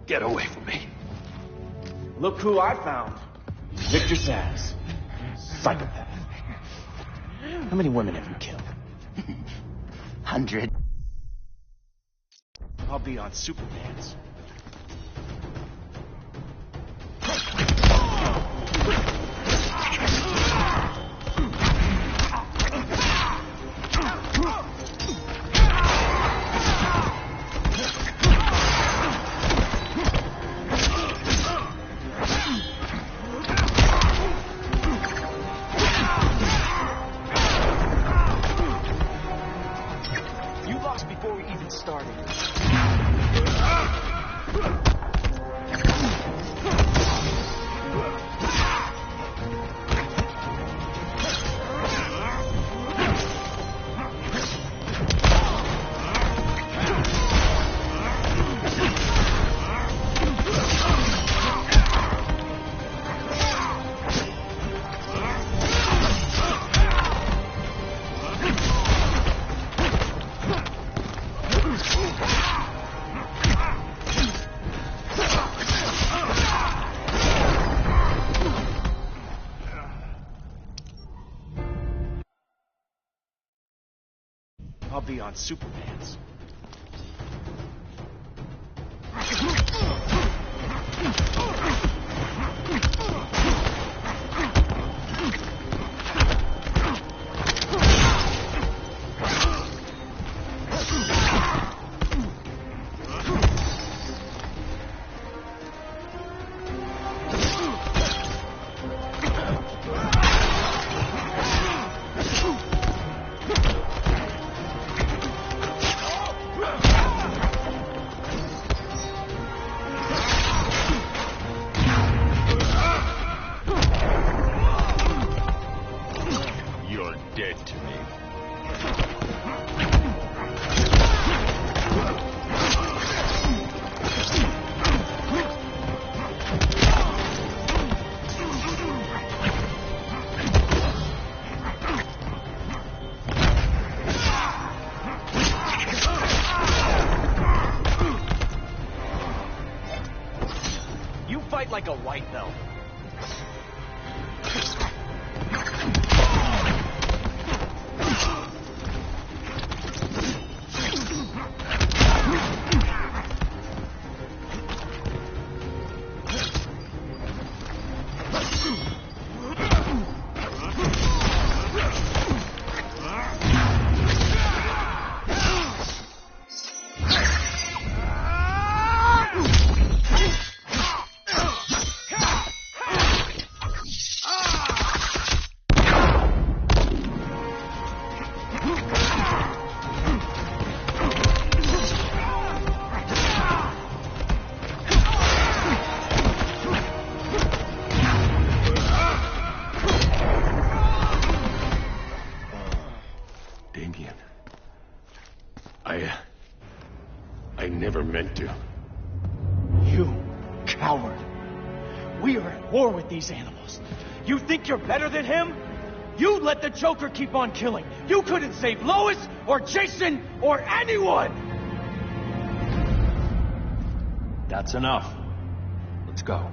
Get away from me. Look who I found. Victor Sass. Psychopath. How many women have you killed? 100. I'll be on Superman's. Before we even started. I'll be on Superman's. Dead to me. You fight like a white belt. I never meant to. You coward. We are at war with these animals. You think you're better than him? You let the Joker keep on killing. You couldn't save Lois or Jason or anyone! That's enough. Let's go.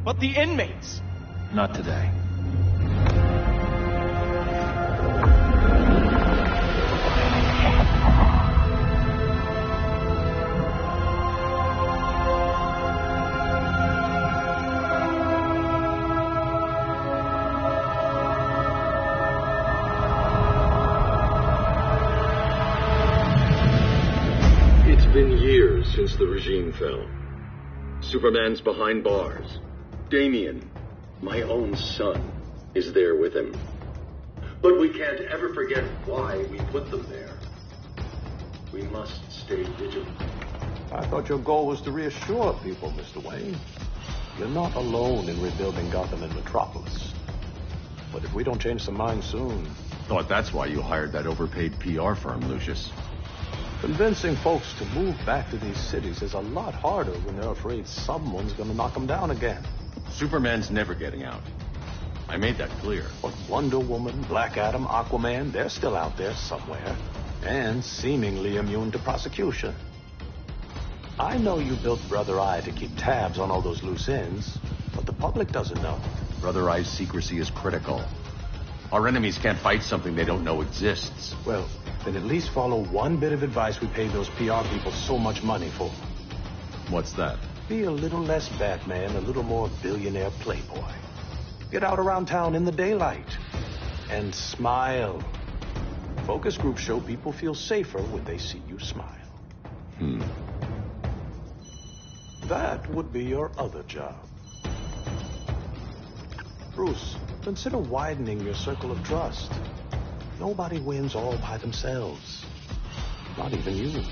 But the inmates. Not today. It's been years since the regime fell. Superman's behind bars. Damian, my own son, is there with him. But we can't ever forget why we put them there. We must stay vigilant. I thought your goal was to reassure people, Mr. Wayne. You're not alone in rebuilding Gotham and Metropolis. But if we don't change some minds soon... Thought that's why you hired that overpaid PR firm, Lucius. Convincing folks to move back to these cities is a lot harder when they're afraid someone's gonna knock them down again. Superman's never getting out. I made that clear. But Wonder Woman, Black Adam, Aquaman, they're still out there somewhere. And seemingly immune to prosecution. I know you built Brother Eye to keep tabs on all those loose ends, but the public doesn't know. Brother Eye's secrecy is critical. Our enemies can't fight something they don't know exists. Well, then at least follow one bit of advice we pay those PR people so much money for. What's that? Be a little less Batman, a little more billionaire playboy. Get out around town in the daylight. And smile. Focus groups show people feel safer when they see you smile. That would be your other job. Bruce, consider widening your circle of trust. Nobody wins all by themselves. Not even you.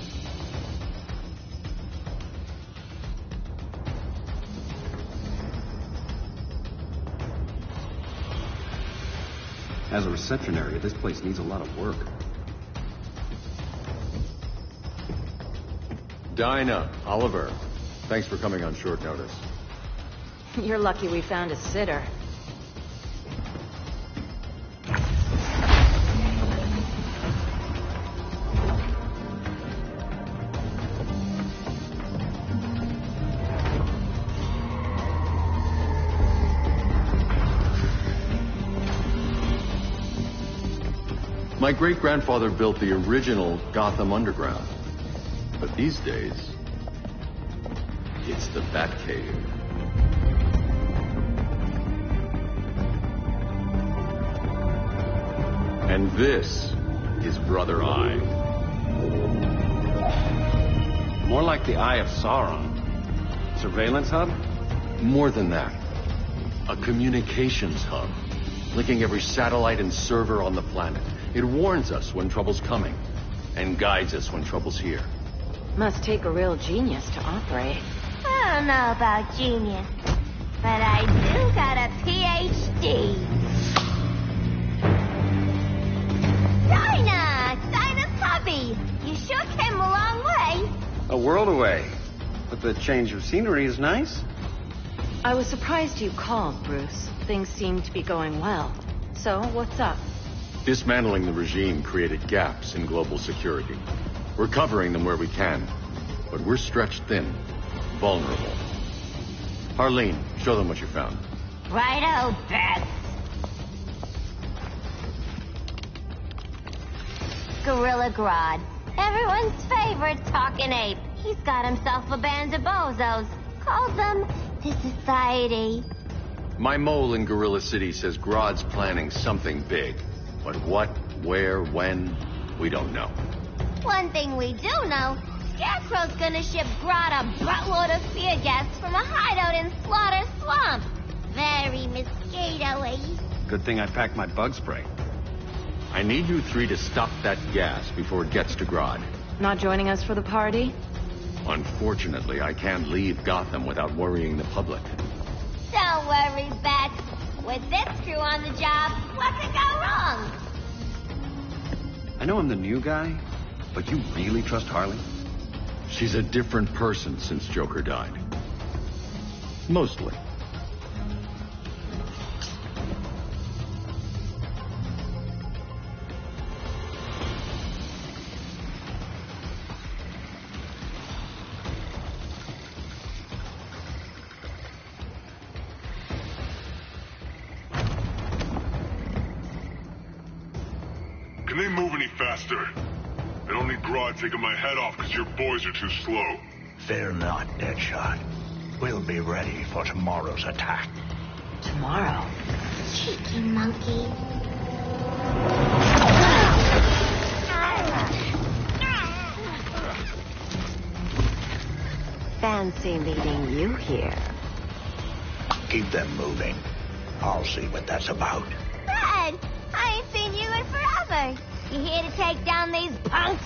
As a reception area, this place needs a lot of work. Dinah, Oliver, thanks for coming on short notice. You're lucky we found a sitter. My great-grandfather built the original Gotham Underground. But these days, it's the Batcave. And this is Brother Eye. More like the Eye of Sauron. Surveillance hub? More than that. A communications hub, linking every satellite and server on the planet. It warns us when trouble's coming, and guides us when trouble's here. Must take a real genius to operate. I don't know about genius, but I do got a PhD. Dinah's hubby. You sure came a long way. A world away. But the change of scenery is nice. I was surprised you called, Bruce. Things seem to be going well. So, what's up? Dismantling the regime created gaps in global security. We're covering them where we can, but we're stretched thin, vulnerable. Harleen, show them what you found. Righto, Beth. Gorilla Grodd. Everyone's favorite talking ape. He's got himself a band of bozos. Calls them the Society. My mole in Gorilla City says Grodd's planning something big. But what, where, when, we don't know. One thing we do know, Scarecrow's gonna ship Grodd a buttload of fear gas from a hideout in Slaughter Swamp. Very mosquito-y. Good thing I packed my bug spray. I need you three to stop that gas before it gets to Grodd. Not joining us for the party? Unfortunately, I can't leave Gotham without worrying the public. Don't worry, Beth. With this crew on the job, what could go wrong? I know I'm the new guy, but you really trust Harley? She's a different person since Joker died. Mostly. Can they move any faster? I don't need Grodd taking my head off because your boys are too slow. Fear not, Deadshot. We'll be ready for tomorrow's attack. Tomorrow? Cheeky monkey. Fancy meeting you here. Keep them moving. I'll see what that's about. Fred, I ain't seen you in forever. You here to take down these punks?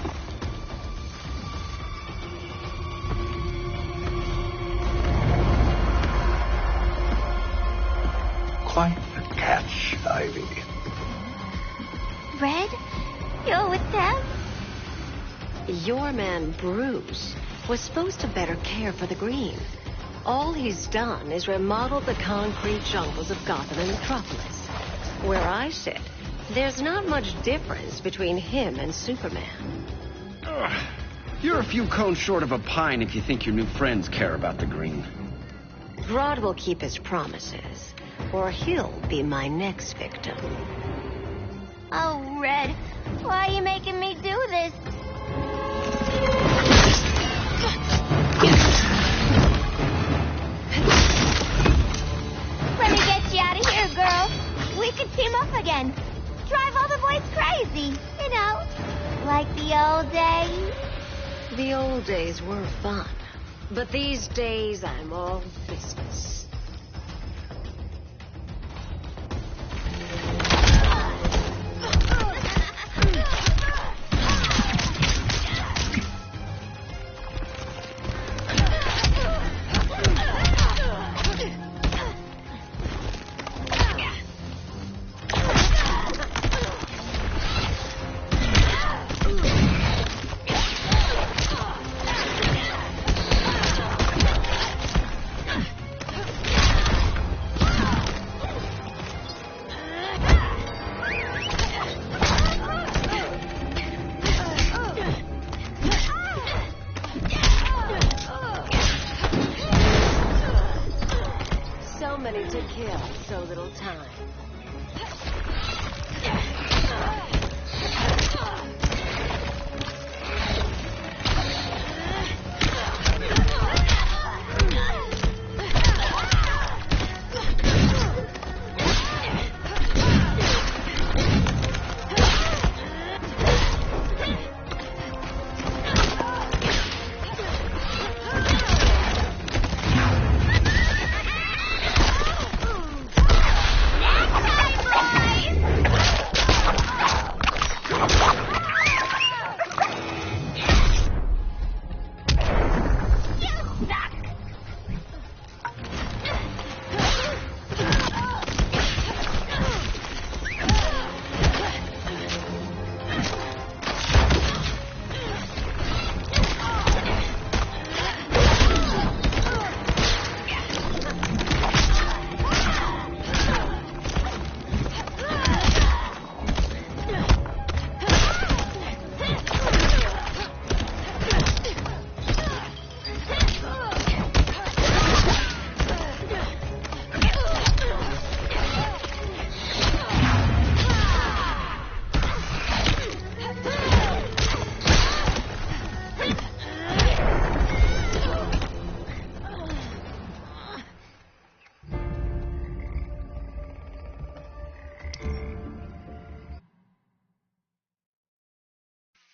Quite a catch, Ivy. Red, you're with them? Your man, Bruce, was supposed to better care for the green. All he's done is remodeled the concrete jungles of Gotham and Metropolis. Where I sit, there's not much difference between him and Superman. You're a few cones short of a pine if you think your new friends care about the green. Grodd will keep his promises, or he'll be my next victim. Oh, Red, why are you making me do this? Let me get you out of here, girl. We could team up again. Drive all the boys crazy, you know, like the old days. The old days were fun, but these days I'm all business. To kill so little time.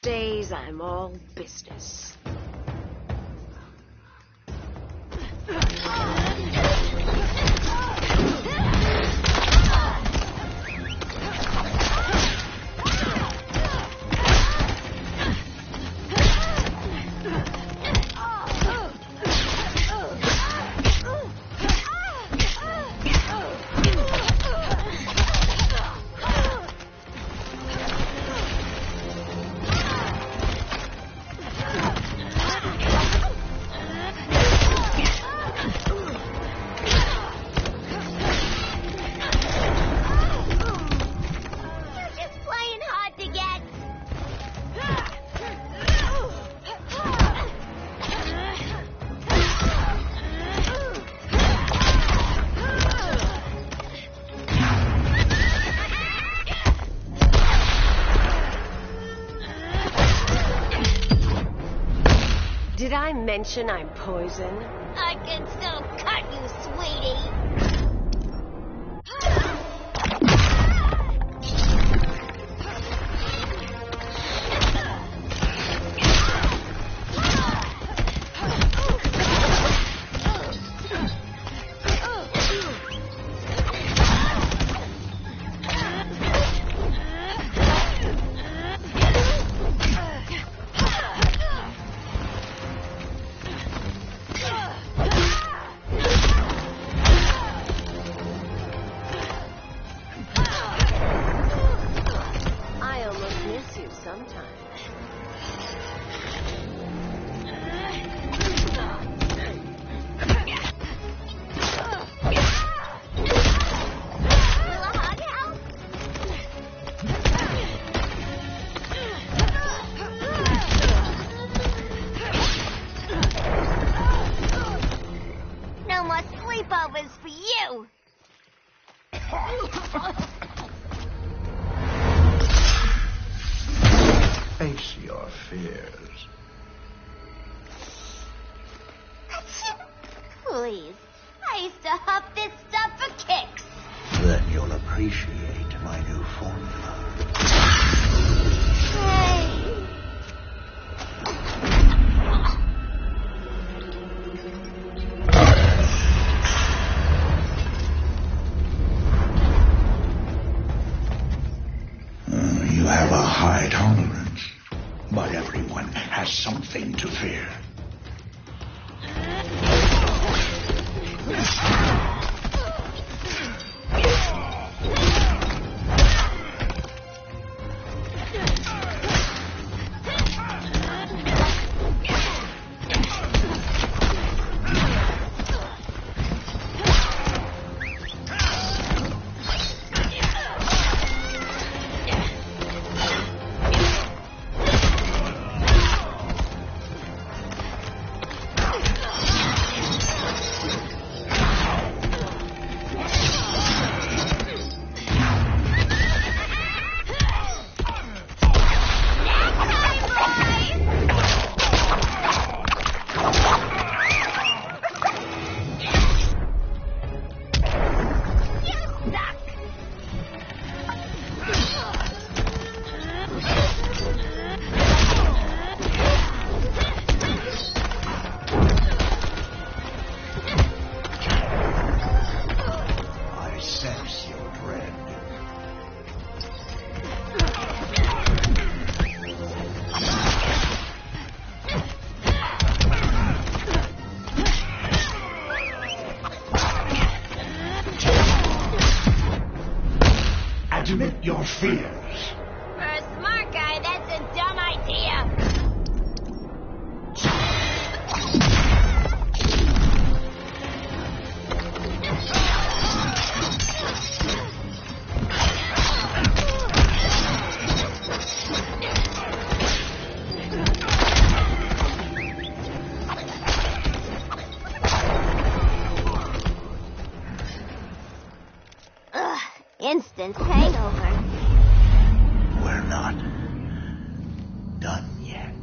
Days I'm all business. Did I mention I'm poison? I can still cut you, sweetie. fears. Please. I used to huff this stuff for kicks. Then you'll appreciate my new formula. Hey. You have a high tolerance, but everyone has something to fear. Admit your fears. For a smart guy, that's a dumb idea. Ugh, instant hangover. We're not done yet.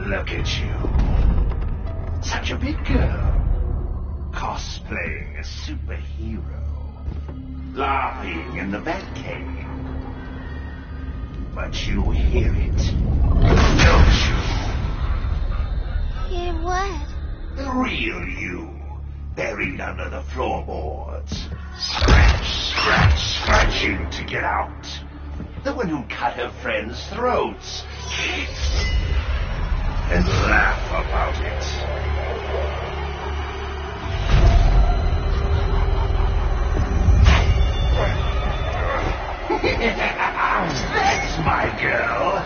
Look at you. Such a big girl. Cosplaying a superhero. Laughing in the Batcave. But you hear it, don't you? Hear what? The real you. Buried under the floorboards. Scratching to get out. The one who cut her friends' throats. And laugh about it. That's my girl.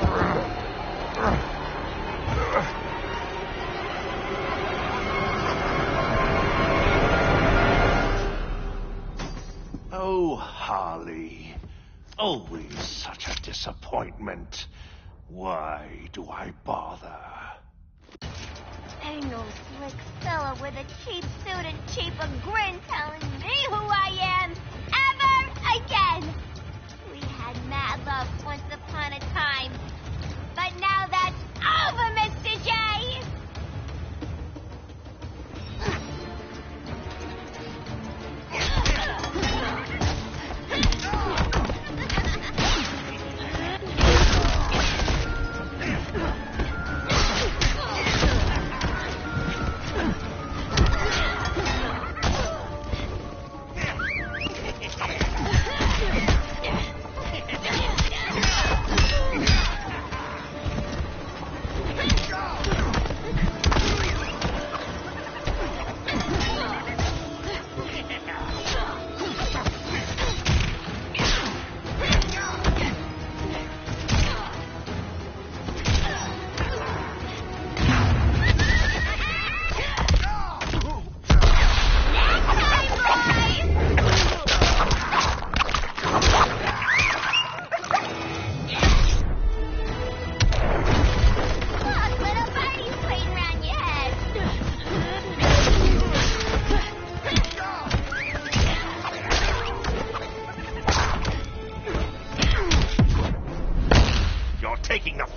Oh, Harley. Always such a disappointment. Why do I bother? Ain't no slick fella with a cheap suit and cheaper grin telling me who I am ever again. We had mad love once upon a time, but now that's over, Mr. J.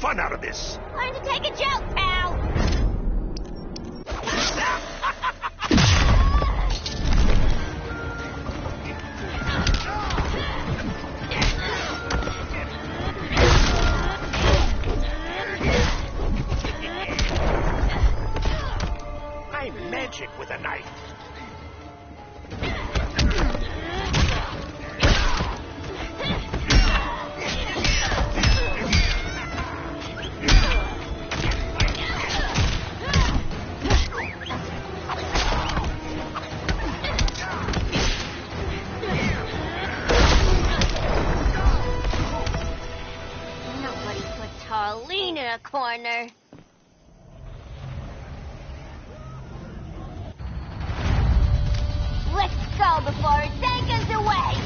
fun out of this. Learn to take a joke, pal. I'm magic with a knife. Nobody puts Harleen in a corner. Let's go before it takes us away.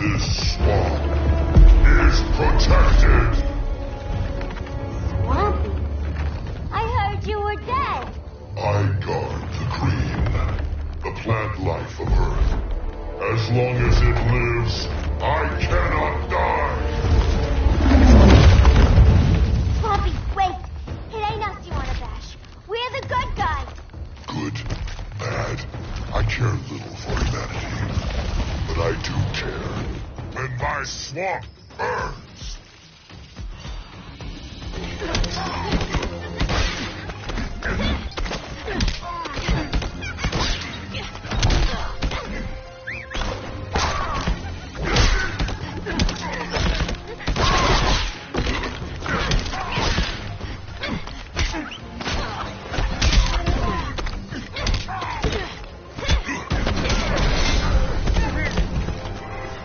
This swamp is protected. Swampy? I heard you were dead. I guard the green, the plant life of Earth. As long as it lives, I cannot die. Swampy, wait. It ain't us you want to bash. We're the good guys. Good, bad, I care little for humanity. But I do care. And my swamp burns.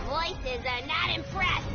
Voices are not impressed.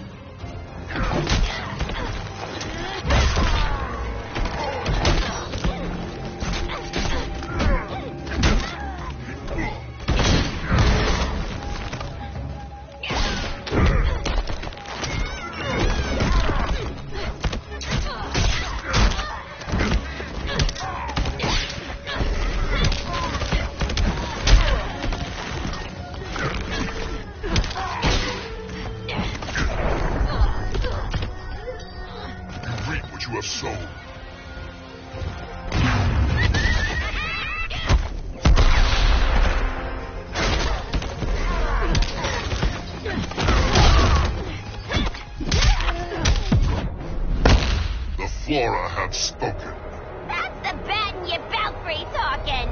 You reap what you have sown. The flora have spoken. That's the bat in your belfry talking.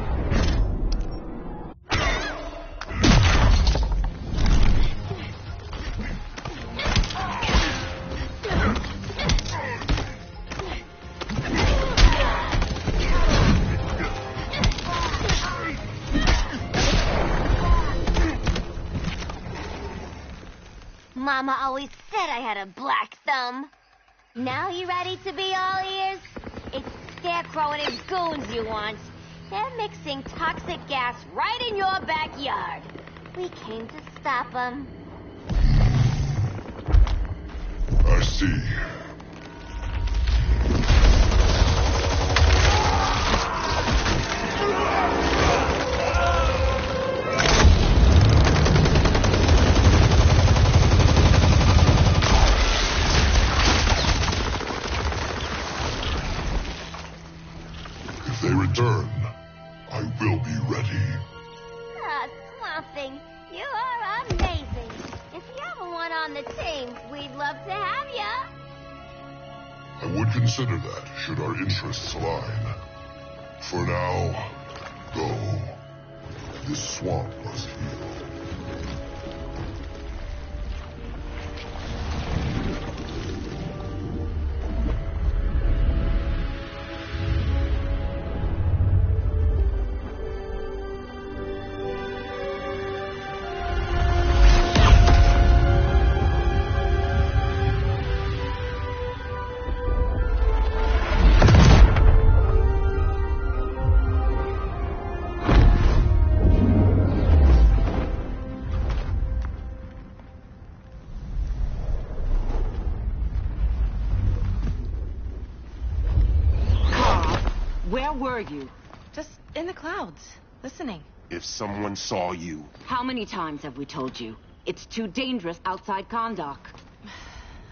Mama always said I had a black thumb. Now you ready to be all ears? It's Scarecrow and his goons you want. They're mixing toxic gas right in your backyard. We came to stop them. I see. If they return, I will be ready. Ah, Swamp Thing, you are amazing. If you ever want on the team, we'd love to have ya. I would consider that, should our interests align. For now, go. This swamp must heal. Where were you? Just in the clouds, listening. If someone saw you... How many times have we told you? It's too dangerous outside Kahndaq.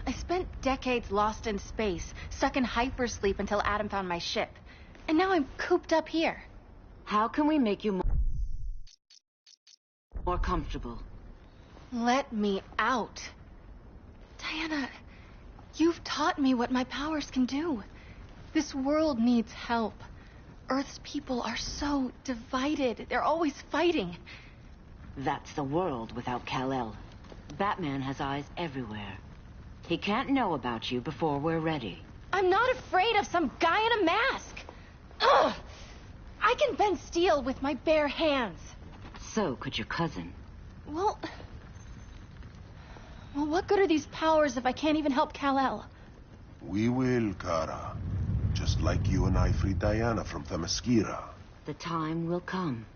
I spent decades lost in space, stuck in hypersleep until Adam found my ship. And now I'm cooped up here. How can we make you more comfortable? Let me out. Diana, you've taught me what my powers can do. This world needs help. Earth's people are so divided. They're always fighting. That's the world without Kal-El. Batman has eyes everywhere. He can't know about you before we're ready. I'm not afraid of some guy in a mask. Ugh! I can bend steel with my bare hands. So could your cousin. Well, what good are these powers if I can't even help Kal-El? We will, Kara. Just like you and I freed Diana from Themyscira. The time will come.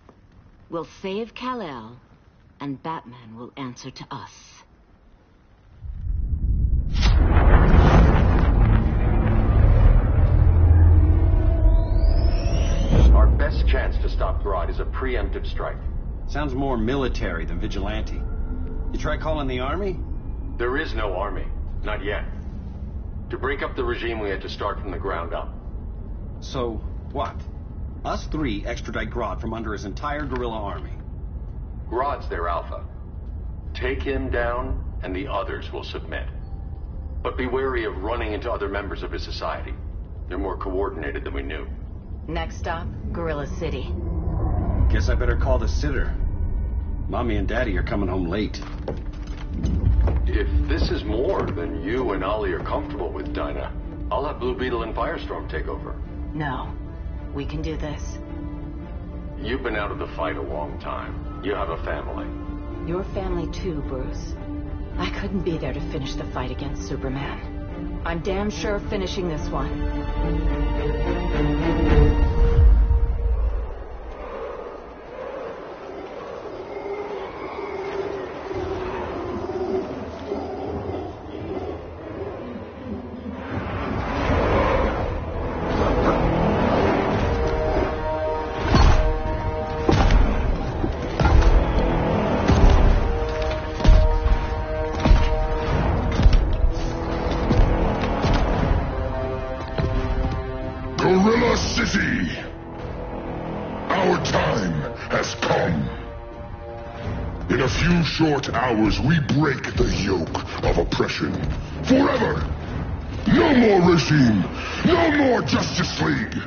We'll save Kal-El, and Batman will answer to us. Our best chance to stop Grodd is a preemptive strike. Sounds more military than vigilante. You try calling the army? There is no army. Not yet. To break up the regime, we had to start from the ground up. So, what? Us three extradite Grodd from under his entire guerrilla army. Grodd's their alpha. Take him down, and the others will submit. But be wary of running into other members of his society. They're more coordinated than we knew. Next stop, Gorilla City. Guess I better call the sitter. Mommy and Daddy are coming home late. If this is more than you and Ollie are comfortable with, Dinah, I'll have Blue Beetle and Firestorm take over. No. We can do this. You've been out of the fight a long time. You have a family. Your family too, Bruce. I couldn't be there to finish the fight against Superman. I'm damn sure finishing this one. Gorilla City! Our time has come. In a few short hours, we break the yoke of oppression. Forever! No more regime! No more Justice League!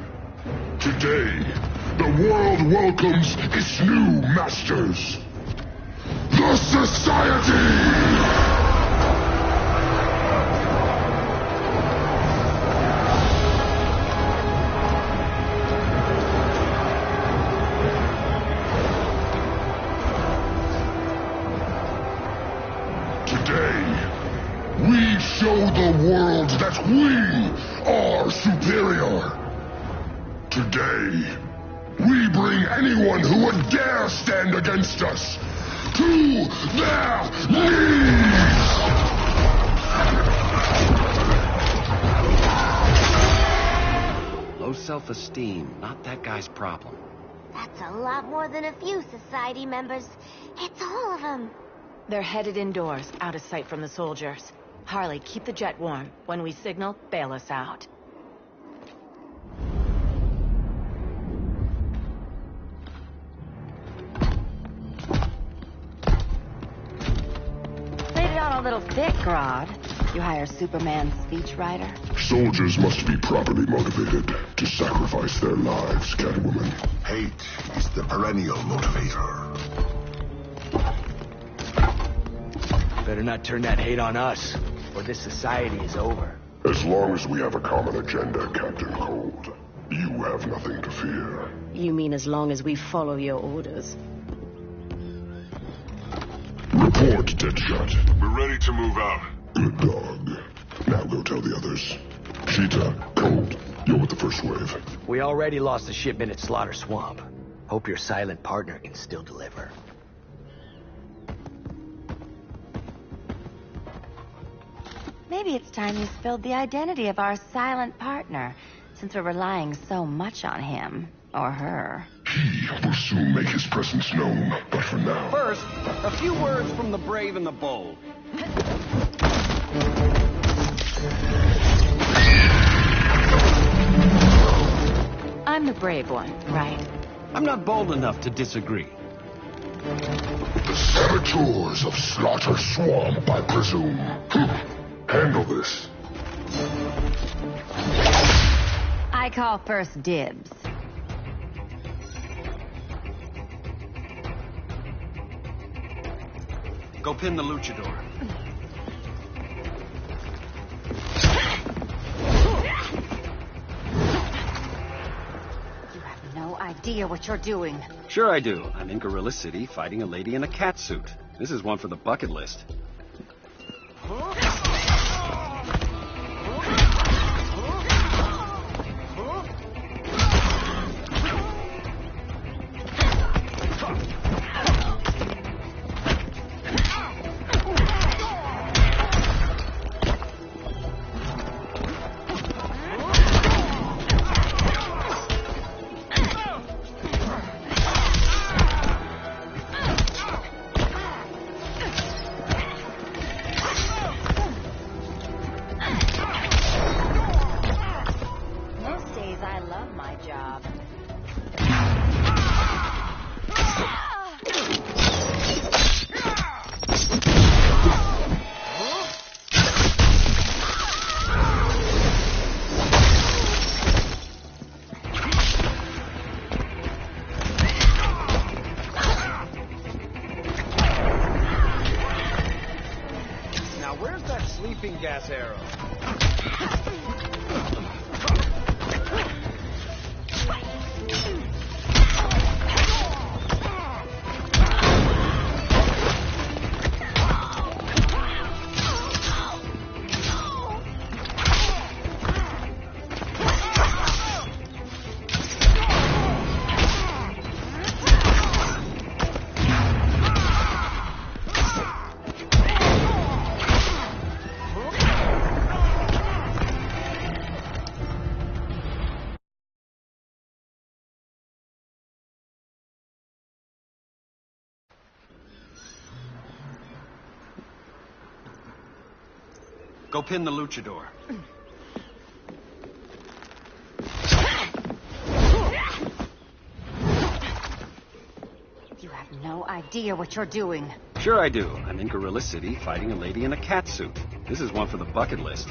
Today, the world welcomes its new masters. The Society! We show the world that we are superior. Today, we bring anyone who would dare stand against us to their knees! Low self-esteem, not that guy's problem. That's a lot more than a few society members. It's all of them. They're headed indoors, out of sight from the soldiers. Harley, keep the jet warm. When we signal, bail us out. Laid it on a little thick, Grodd. You hire Superman's speechwriter? Soldiers must be properly motivated to sacrifice their lives, Catwoman. Hate is the perennial motivator. Better not turn that hate on us, or this society is over. As long as we have a common agenda, Captain Cold, you have nothing to fear. You mean as long as we follow your orders? Report, Deadshot. We're ready to move out. Good dog. Now go tell the others. Cheetah, Cold, you're with the first wave. We already lost a shipment at Slaughter Swamp. Hope your silent partner can still deliver. Maybe it's time you spilled the identity of our silent partner. since we're relying so much on him, or her. He will soon make his presence known, but for now... First, a few words from the brave and the bold. I'm the brave one, right? I'm not bold enough to disagree. The saboteurs of Slaughter Swamp, I presume. Handle this. I call first dibs. Go pin the luchador. You have no idea what you're doing. Sure I do. I'm in Gorilla City fighting a lady in a cat suit. This is one for the bucket list. Gas arrow. Go pin the luchador. You have no idea what you're doing. Sure I do. I'm in Gorilla City fighting a lady in a cat suit. This is one for the bucket list.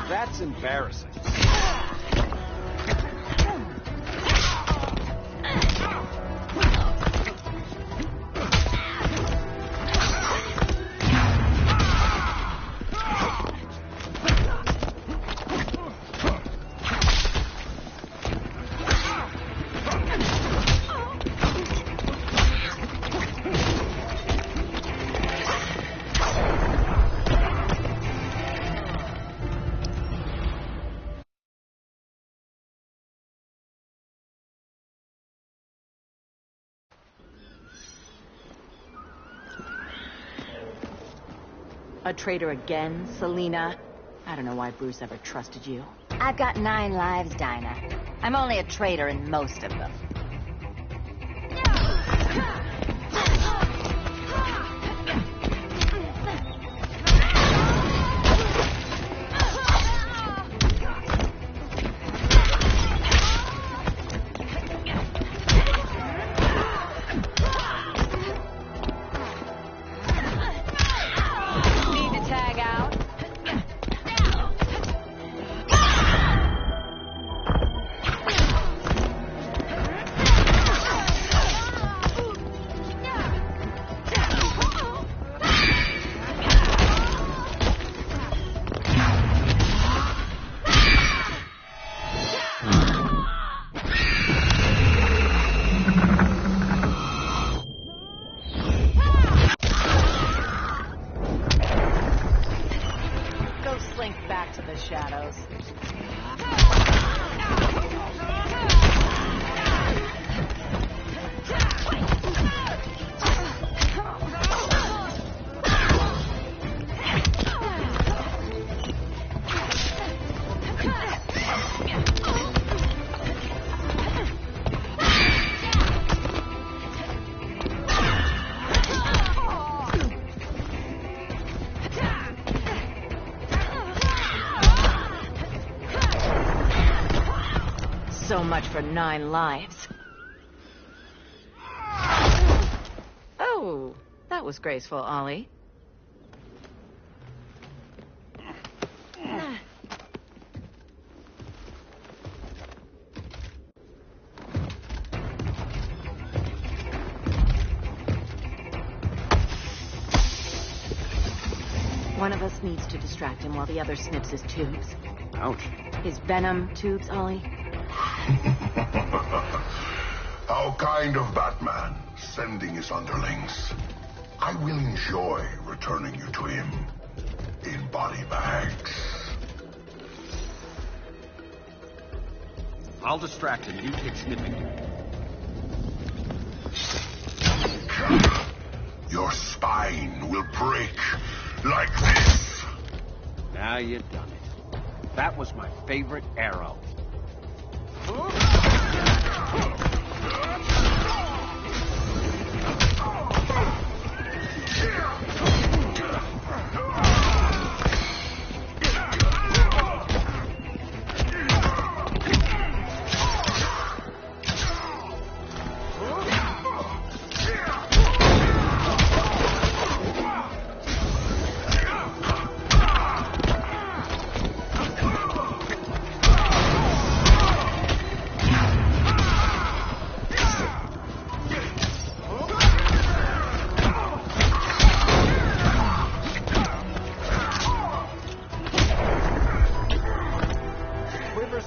That's embarrassing. A traitor again, Selena? I don't know why Bruce ever trusted you. I've got 9 lives, Dinah. I'm only a traitor in most of them. So much for 9 lives. Oh, that was graceful, Ollie. One of us needs to distract him while the other snips his tubes. Ouch. His venom tubes, Ollie. How kind of Batman, sending his underlings. I will enjoy returning you to him in body bags. I'll distract him. You take snipping. Your spine will break like this. Now you've done it. That was my favorite arrow.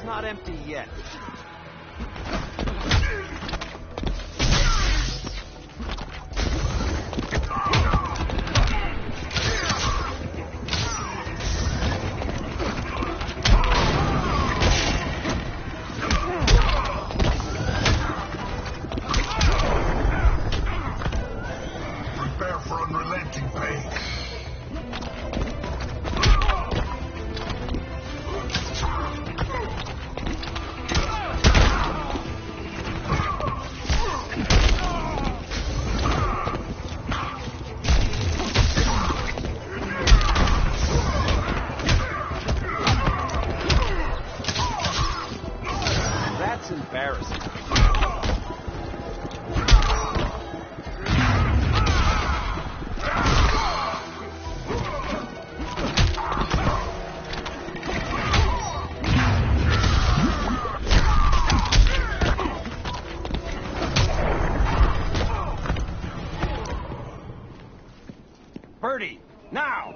Not empty yet. Prepare for unrelenting pain. That's embarrassing. Birdie, now!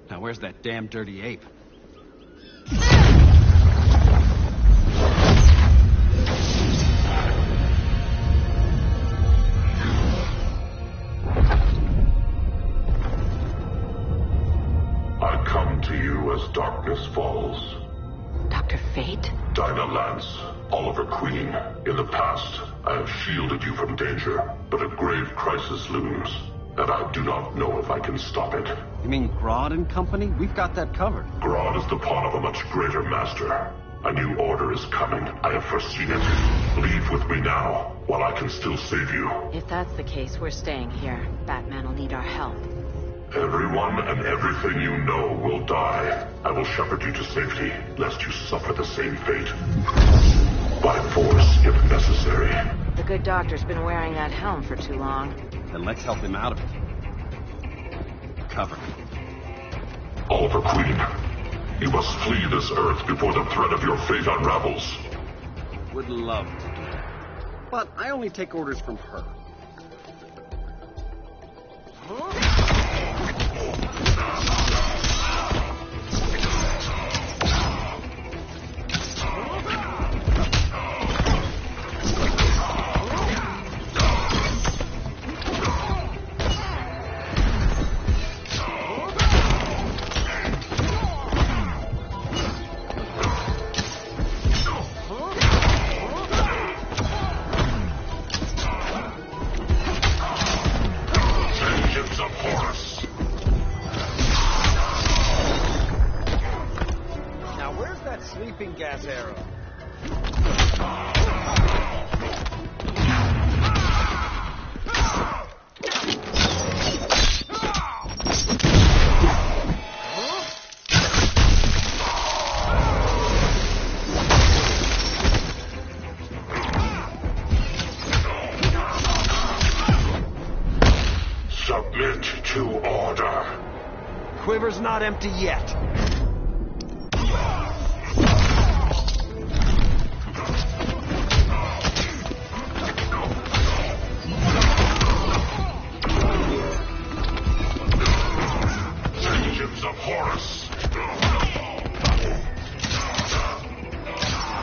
Now where's that damn dirty ape? to you as darkness falls. Dr. Fate? Dinah Lance, Oliver Queen. In the past, I have shielded you from danger, but a grave crisis looms, and I do not know if I can stop it. You mean Grodd and company? We've got that covered. Grodd is the pawn of a much greater master. A new order is coming. I have foreseen it. Leave with me now, while I can still save you. If that's the case, we're staying here. Batman will need our help. Everyone and everything you know will die. I will shepherd you to safety, lest you suffer the same fate. By force, if necessary. The good doctor's been wearing that helm for too long. Then let's help him out of it. Cover. Oliver Queen, you must flee this Earth before the threat of your fate unravels. Would love to do that. But I only take orders from her. Gas arrow. Submit to order. Quiver's not empty yet.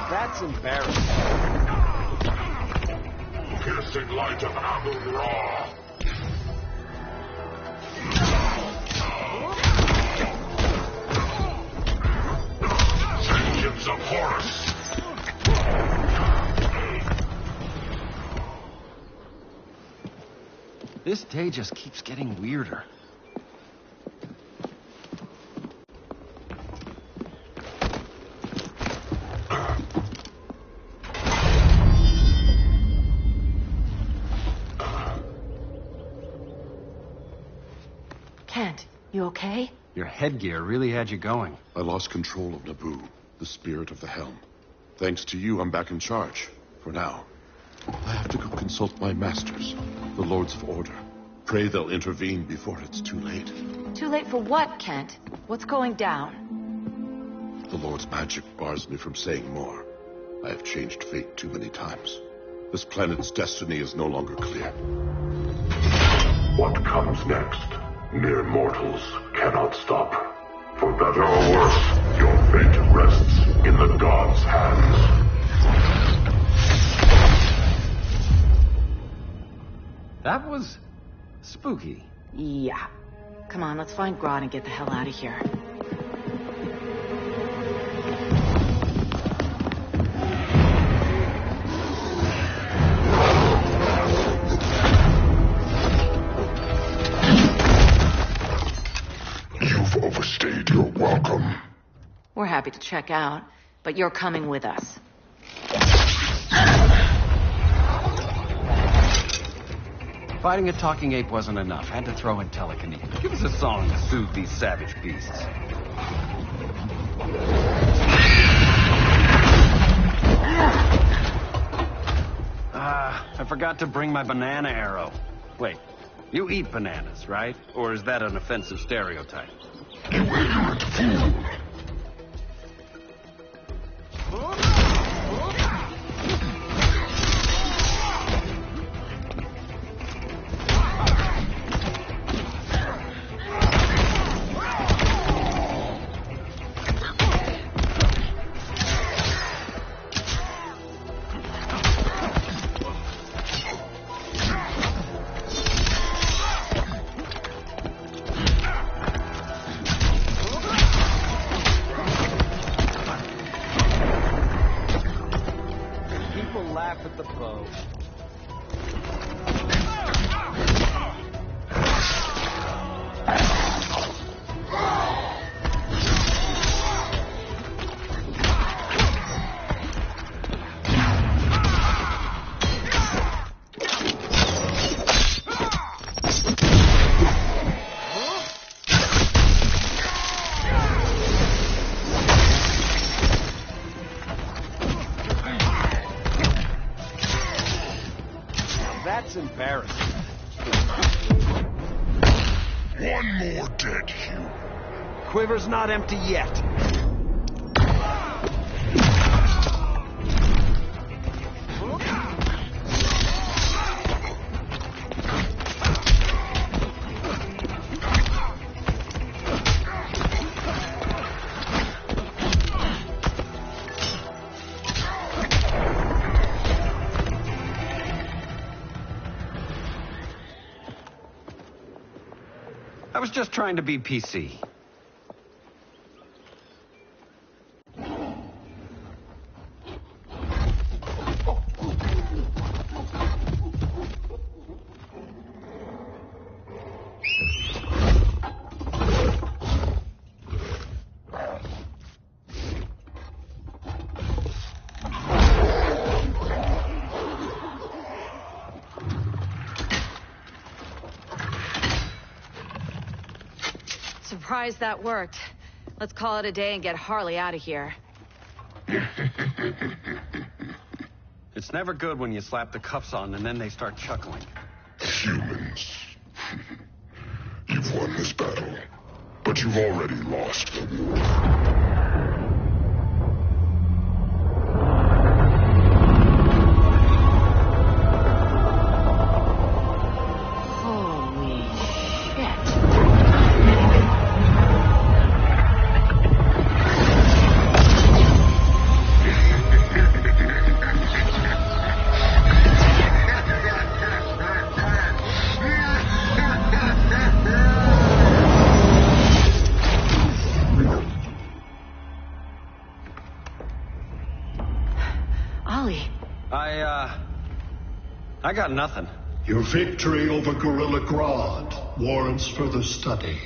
That's embarrassing. Piercing light of Amun-Ra. Vengeance of Horus. This day just keeps getting weirder. Kent, you okay? Your headgear really had you going. I lost control of Naboo, the spirit of the helm. Thanks to you, I'm back in charge. For now. I have to go consult my masters, the Lords of Order. Pray they'll intervene before it's too late. Too late for what, Kent? What's going down? The Lord's magic bars me from saying more. I have changed fate too many times. This planet's destiny is no longer clear. What comes next? Mere mortals cannot stop. For better or worse, your fate rests in the gods' hands. That was spooky. Yeah. Come on, let's find Grodd and get the hell out of here. You've overstayed your welcome. We're happy to check out, but you're coming with us. Fighting a talking ape wasn't enough. Had to throw in telekinesis. Give us a song to soothe these savage beasts. I forgot to bring my banana arrow. Wait, you eat bananas, right? Or is that an offensive stereotype? You ignorant fool! It's embarrassing. One more dead human. Quiver's not empty yet. I was just trying to be PC. Surprised that worked. Let's call it a day and get Harley out of here. It's never good when you slap the cuffs on and then they start chuckling. Humans. You've won this battle, but you've already lost the war. I got nothing. Your victory over Gorilla Grodd warrants further study.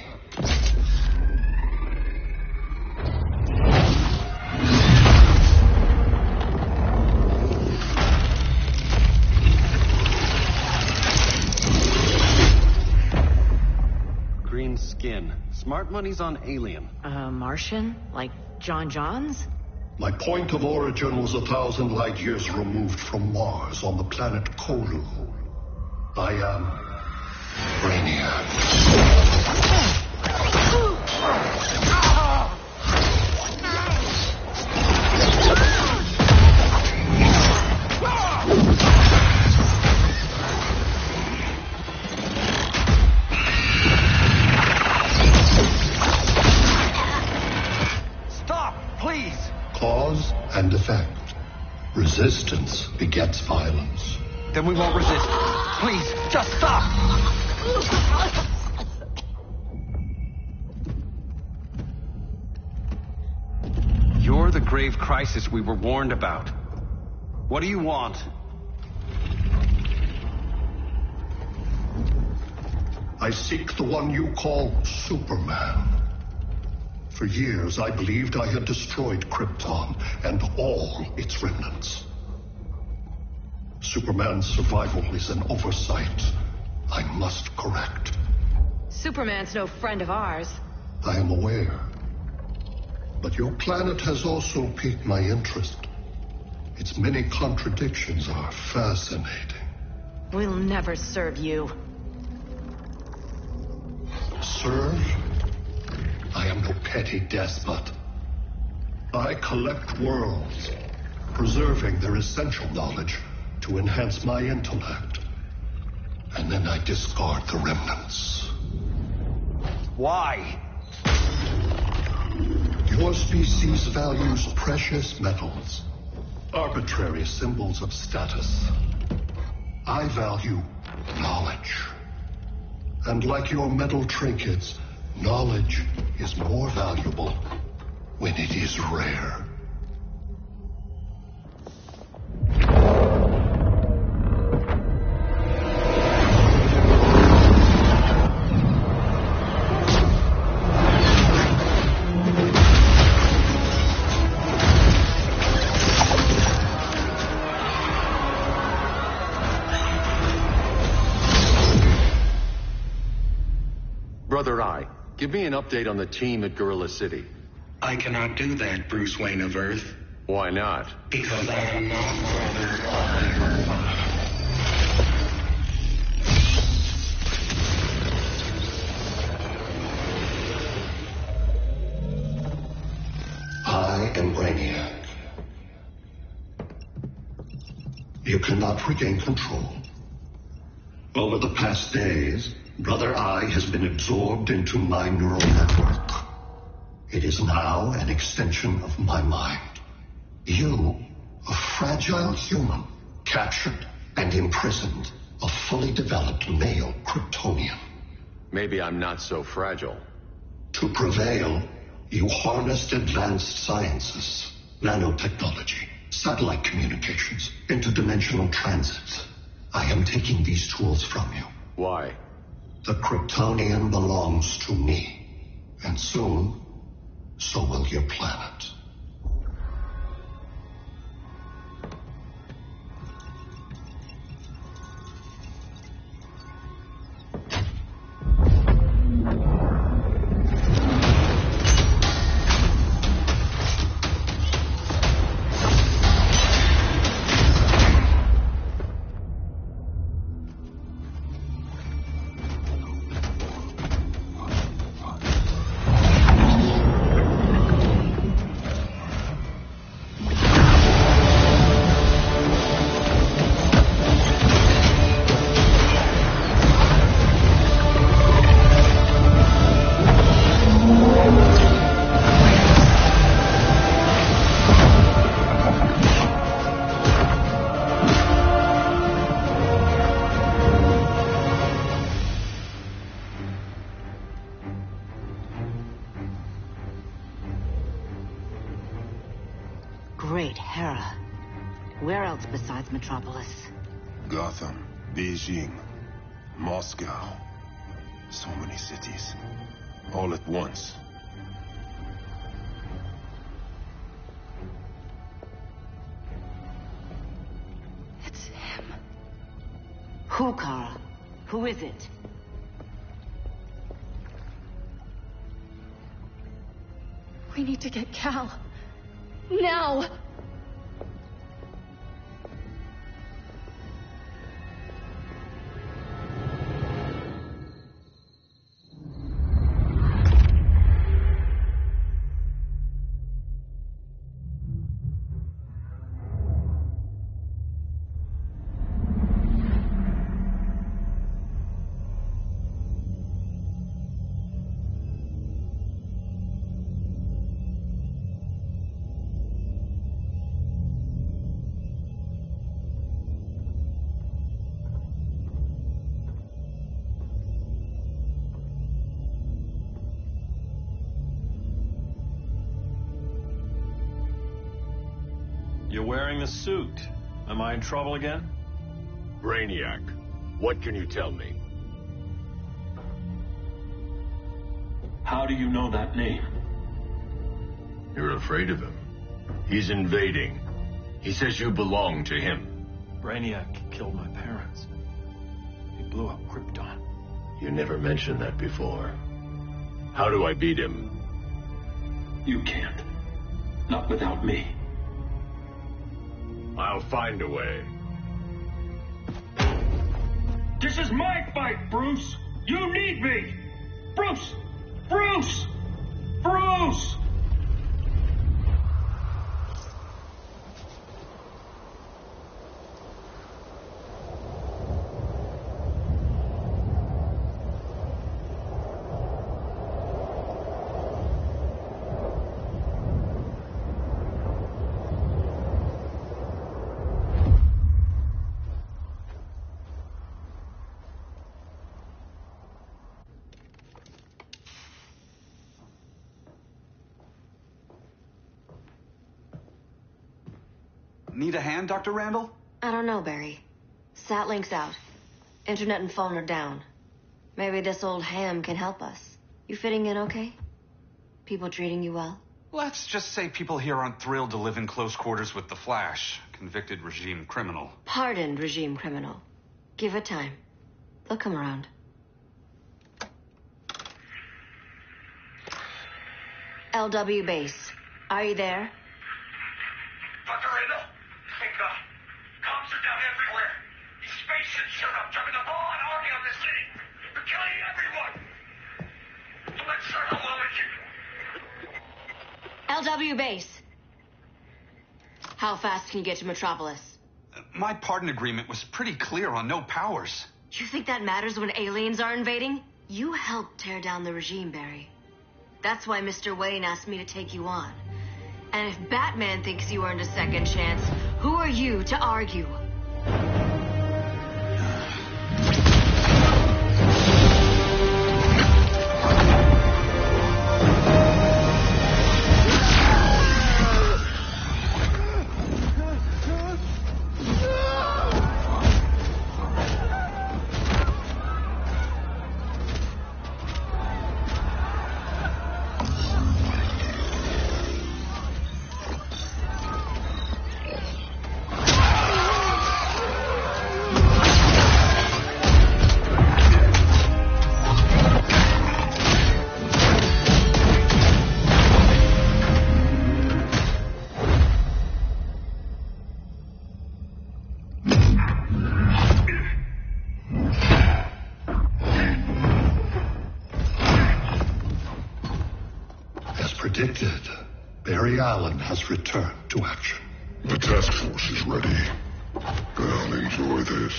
Green skin. Smart money's on alien. Martian? Like John Johns? My point of origin was 1,000 light years removed from Mars on the planet Kolu. I am Brainiac. Stop, please! Cause and effect. Resistance begets violence. Then we won't resist. Please, just stop! You're the grave crisis we were warned about. What do you want? I seek the one you call Superman. For years, I believed I had destroyed Krypton and all its remnants. Superman's survival is an oversight I must correct. Superman's no friend of ours. I am aware. But your planet has also piqued my interest. Its many contradictions are fascinating. We'll never serve you. Serve? I am no petty despot. I collect worlds, preserving their essential knowledge to enhance my intellect. And then I discard the remnants. Why? Your species values precious metals, arbitrary symbols of status. I value knowledge. And like your metal trinkets, knowledge is more valuable when it is rare. Brother Eye, give me an update on the team at Gorilla City. I cannot do that, Bruce Wayne of Earth. Why not? Because I am not Brother Eye. am Brainiac. You cannot regain control. Over the past days, Brother Eye has been absorbed into my neural network. It is now an extension of my mind. You, a fragile human, captured and imprisoned a fully developed male Kryptonian. Maybe I'm not so fragile. To prevail, you harnessed advanced sciences, nanotechnology, satellite communications, interdimensional transits. I am taking these tools from you. Why? The Kryptonian belongs to me. And soon, so will your planet. Great Hera. Where else besides Metropolis? Gotham, Beijing, Moscow. So many cities. All at once. It's him. Who, Kara? Who is it? We need to get Cal. Now! You're wearing the suit. Am I in trouble again? Brainiac, what can you tell me? How do you know that name? You're afraid of him. He's invading. He says you belong to him. Brainiac killed my parents. He blew up Krypton. You never mentioned that before. How do I beat him? You can't. Not without me. I'll find a way. This is my fight, Bruce! You need me! Bruce! Bruce! Bruce! Need a hand, Dr. Randall? I don't know, Barry. Satlink's out. Internet and phone are down. Maybe this old ham can help us. You fitting in okay? People treating you well? Let's just say people here aren't thrilled to live in close quarters with the Flash, convicted regime criminal. Pardoned regime criminal. Give it time. They'll come around. LW base. Are you there? Dr. Randall? Thank God. Cops are down everywhere. These spaceships showed up, dropping the ball and army on this city. They're killing everyone. So let's start a moment. LW base. How fast can you get to Metropolis? My pardon agreement was pretty clear on no powers. You think that matters when aliens are invading? You helped tear down the regime, Barry. That's why Mr. Wayne asked me to take you on. And if Batman thinks you earned a second chance, who are you to argue? Predicted, Barry Allen has returned to action. The task force is ready. I'll enjoy this.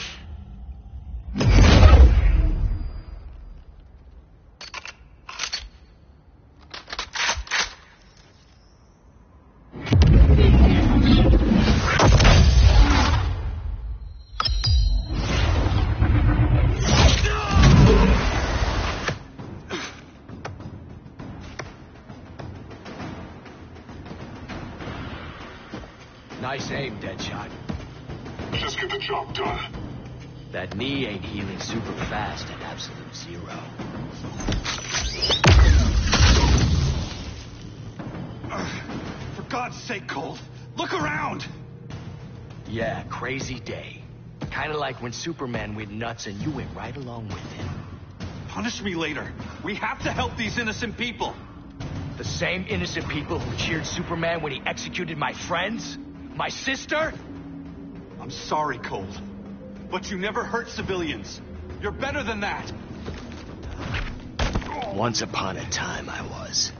Nice aim, Deadshot. Just get the job done. That knee ain't healing super fast at absolute zero. For God's sake, Cole, look around! Yeah, crazy day. Kinda like when Superman went nuts and you went right along with him. Punish me later. We have to help these innocent people. The same innocent people who cheered Superman when he executed my friends? My sister? I'm sorry, Cole, but you never hurt civilians. You're better than that. Once upon a time, I was.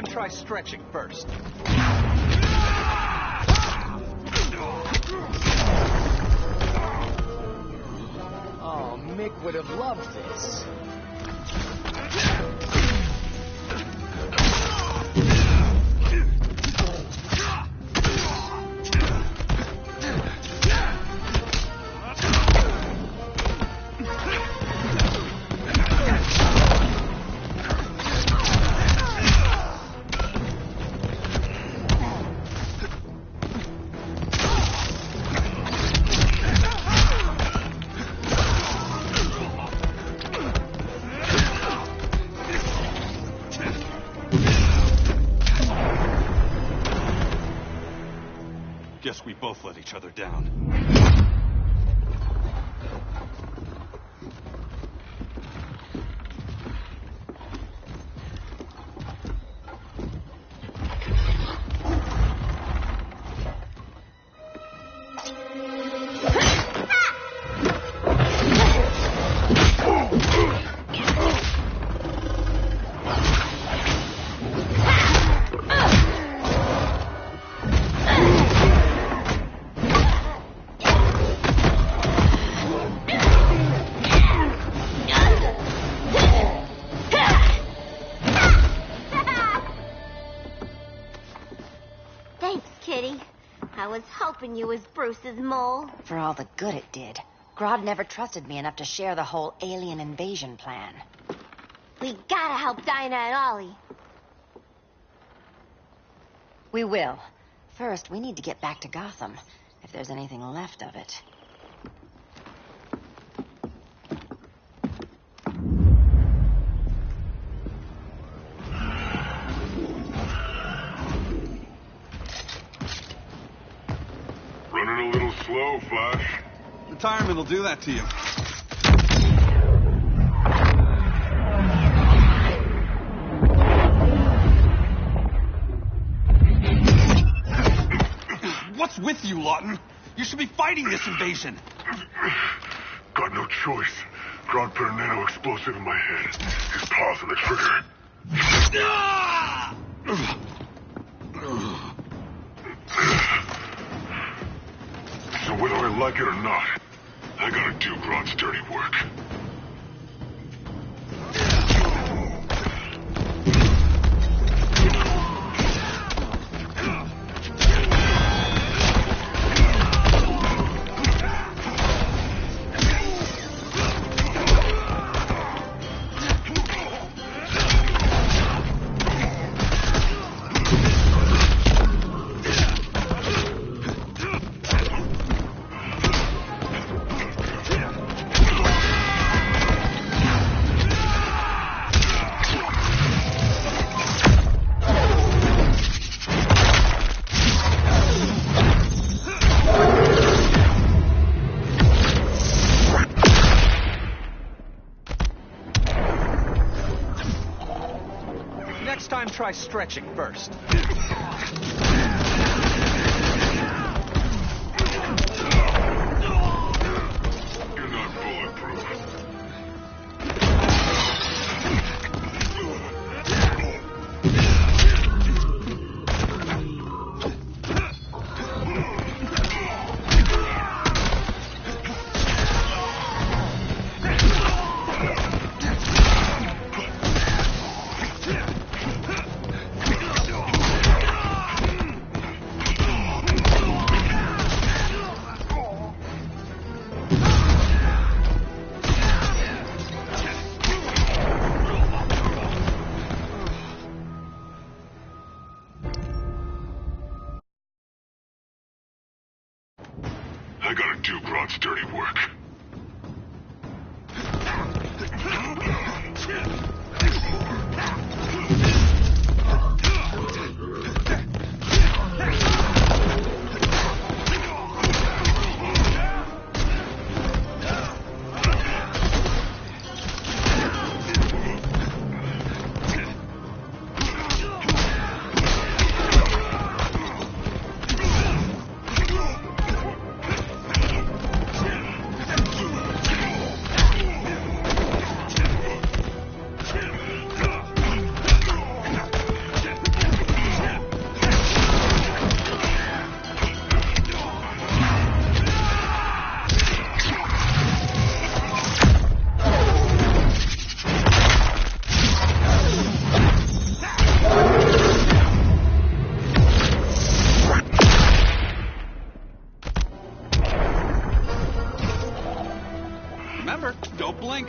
Try stretching first. Oh, Mick would have loved this. Guess we both let each other down. I was hoping you was Bruce's mole. For all the good it did. Grodd never trusted me enough to share the whole alien invasion plan. We gotta help Dinah and Ollie. We will. First, we need to get back to Gotham, if there's anything left of it. Running a little slow, Flash. Retirement will do that to you. What's with you, Lawton? You should be fighting this invasion. Got no choice. Ground put a nano explosive in my head. His paws on the trigger. So whether I like it or not, I gotta do Grodd's dirty work. Next time, try stretching first. You're not bulletproof. I gotta do Grodd's dirty work. Remember, don't blink.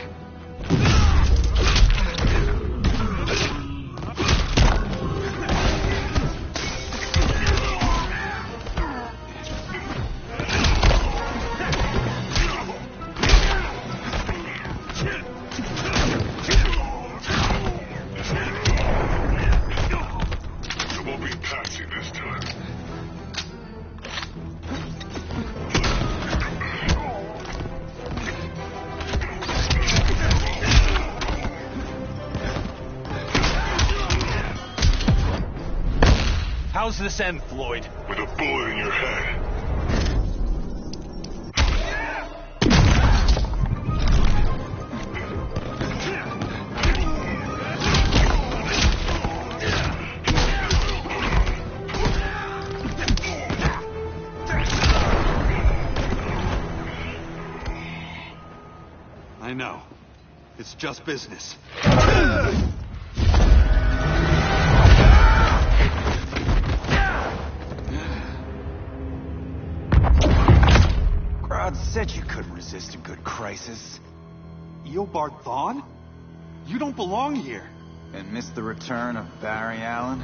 It won't be Patsy this time. How's this end, Floyd? With a bullet in your head. I know. It's just business. Grodd said you couldn't resist a good crisis. Eobard Thawne? You don't belong here. And miss the return of Barry Allen?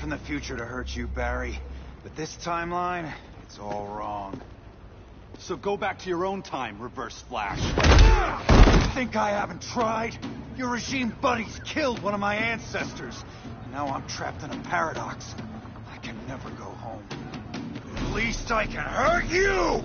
From the future to hurt you, Barry. But this timeline, it's all wrong. So go back to your own time, Reverse Flash. You think I haven't tried? Your regime buddies killed one of my ancestors. And now I'm trapped in a paradox. I can never go home. At least I can hurt you!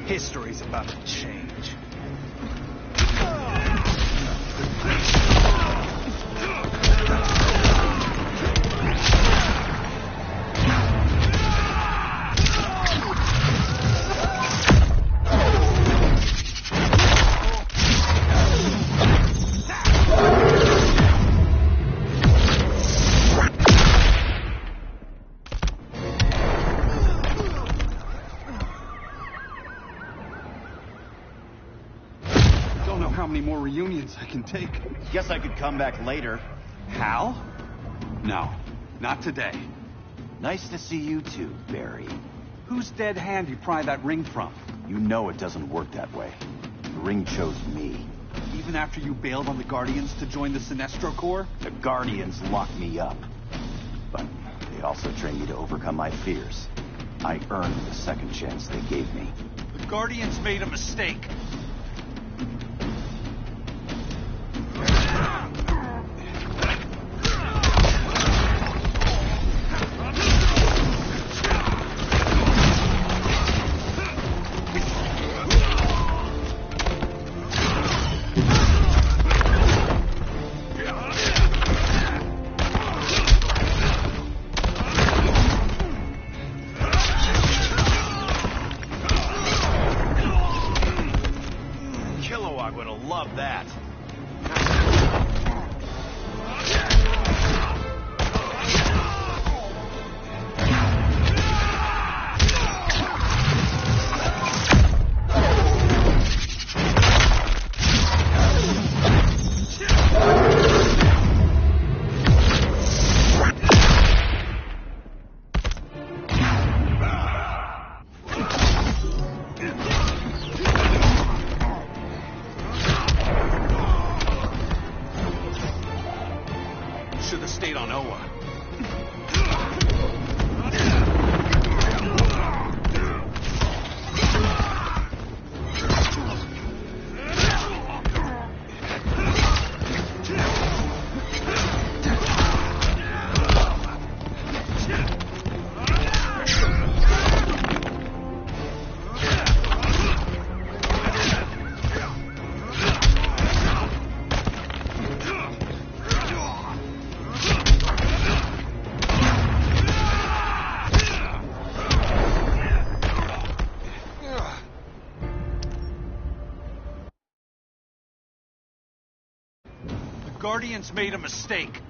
History's about to change. How many more reunions I can take? Guess I could come back later. Hal? No, not today. Nice to see you too, Barry. Whose dead hand you pry that ring from? You know it doesn't work that way. The ring chose me. Even after you bailed on the Guardians to join the Sinestro Corps? The Guardians locked me up. But they also trained me to overcome my fears. I earned the second chance they gave me. The Guardians made a mistake. Love that. should have stayed on Oa. Guardians made a mistake.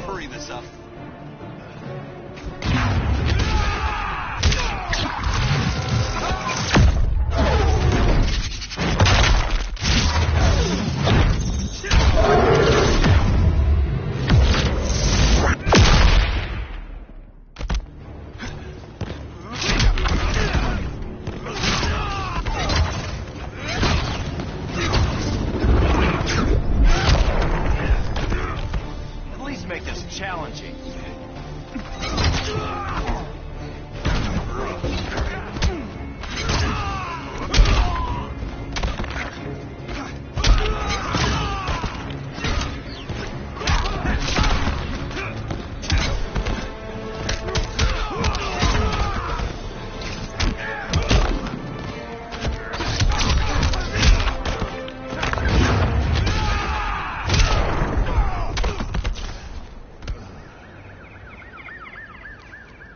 Hurry this up. Challenging.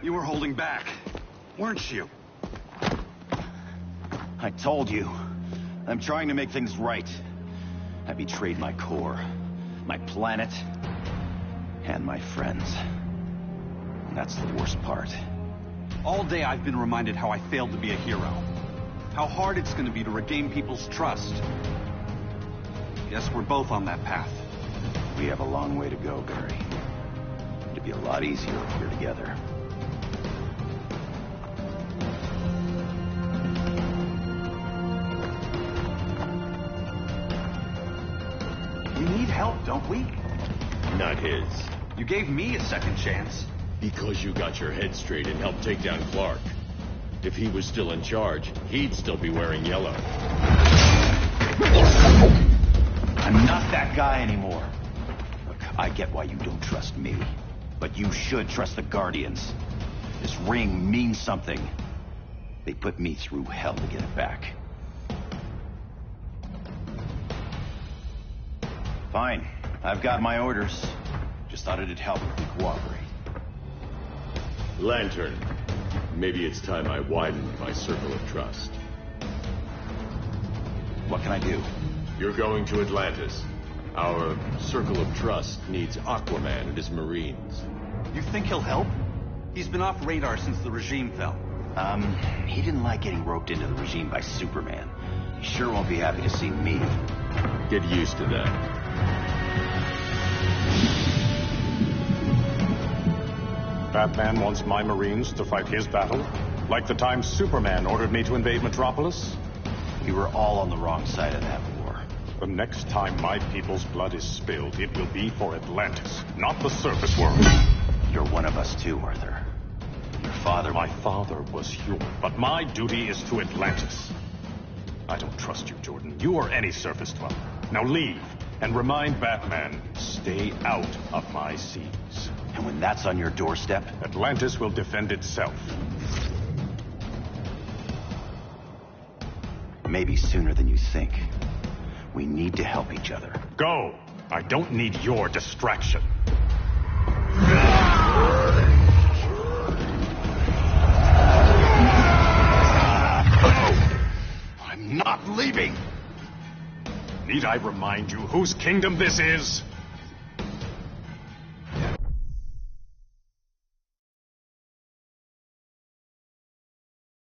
You were holding back, weren't you? I told you. I'm trying to make things right. I betrayed my core, my planet, and my friends. And that's the worst part. All day I've been reminded how I failed to be a hero. How hard it's going to be to regain people's trust. Guess we're both on that path. We have a long way to go, Barry. It'd be a lot easier if we're together. We need help, don't we? Not his. You gave me a second chance. Because you got your head straight and helped take down Clark. If he was still in charge, he'd still be wearing yellow. I'm not that guy anymore. Look, I get why you don't trust me. But you should trust the Guardians. This ring means something. They put me through hell to get it back. Fine. I've got my orders. Just thought it'd help if we cooperate. Lantern. Maybe it's time I widened my circle of trust. What can I do? You're going to Atlantis. Our circle of trust needs Aquaman and his Marines. You think he'll help? He's been off radar since the regime fell. He didn't like getting roped into the regime by Superman. He sure won't be happy to see me. Get used to that. Batman wants my Marines to fight his battle? Like the time Superman ordered me to invade Metropolis? We were all on the wrong side of that war. The next time my people's blood is spilled, it will be for Atlantis, not the surface world. You're one of us too, Arthur. Your father... My father was human, but my duty is to Atlantis. I don't trust you, Jordan. You or any surface dweller. Now leave, and remind Batman, stay out of my seas. And when that's on your doorstep, Atlantis will defend itself. Maybe sooner than you think. We need to help each other. Go! I don't need your distraction. I'm not leaving! Need I remind you whose kingdom this is?